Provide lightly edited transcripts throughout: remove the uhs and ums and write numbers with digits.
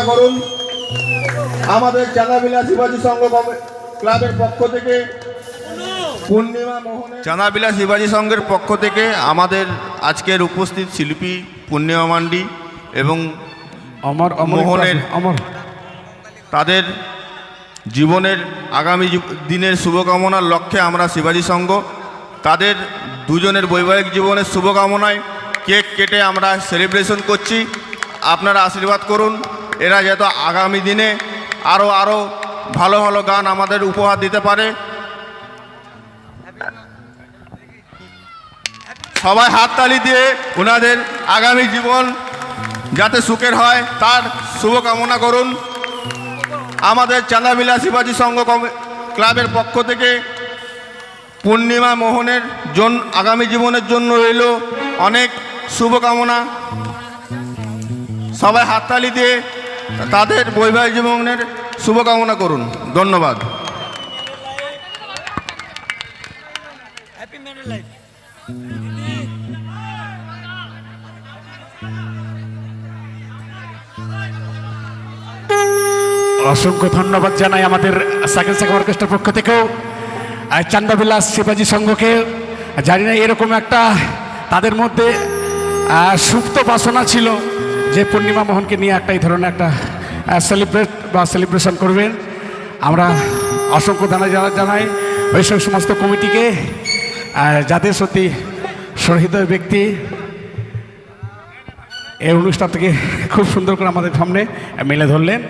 করুন। আমাদের চাঁদাবিলা শিবাজি সংঘ ক্লাবের পক্ষ থেকে পূর্ণিমা মোহনের চাঁদাবিলা শিবাজি সংঘের পক্ষ থেকে আমাদের আজকের উপস্থিত শিল্পী পূর্ণিমা মান্ডি এবং মোহনের তাদের জীবনের আগামী দিনের শুভকামনার লক্ষ্যে আমরা শিবাজি সংঘ তাদের দুজনের বৈবাহিক জীবনের শুভকামনায় কেক কেটে আমরা সেলিব্রেশন করছি। আপনারা আশীর্বাদ করুন, এরা যাতে আগামী দিনে আরও ভালো ভালো গান আমাদের উপহার দিতে পারে। সবাই হাততালি দিয়ে ওনাদের আগামী জীবন যাতে সুখের হয় তার শুভকামনা করুন। আমাদের চাঁদাবিলা শিবাজি সংঘ ক্লাবের পক্ষ থেকে পূর্ণিমা মোহনের আগামী জীবনের জন্য রইল অনেক শুভকামনা। সবাই হাততালি দিয়ে তাদের বৈবাহিক জীবনের শুভকামনা করুন। ধন্যবাদ। অসংখ্য ধন্যবাদ জানাই আমাদের সাইকেল সাইকেল অর্কেস্ট্রার পক্ষ থেকেও চাঁদাবিলাস শিবাজি সংঘকে। জানি না এরকম একটা তাদের মধ্যে সুপ্ত বাসনা ছিল যে পূর্ণিমা মোহনকে নিয়ে একটা এই ধরনের একটা সেলিব্রেশন করবেন। আমরা অসংখ্য জানাই ওই সমস্ত কমিটিকে যাদের সত্যি সহৃদয় ব্যক্তি এই অনুষ্ঠানটাকে খুব সুন্দর করে আমাদের সামনে মেলে ধরলেন।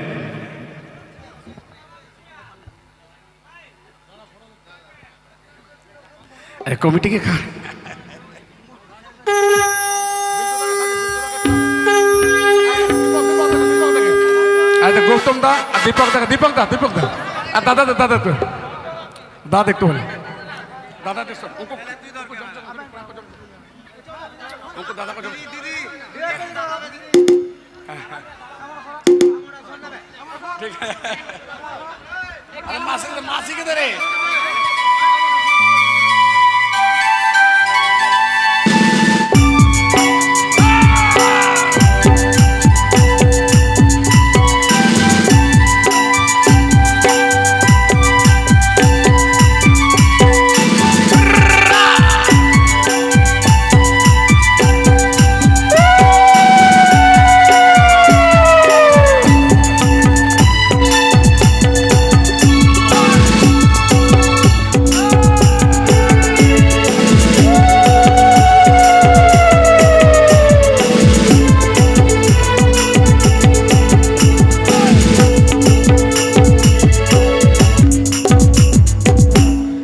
কমিটিকে গৌতম দা, দীপক দা, দাদা একটু হলে দাদা মাসিকে ধরে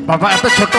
বাবা এত ছোট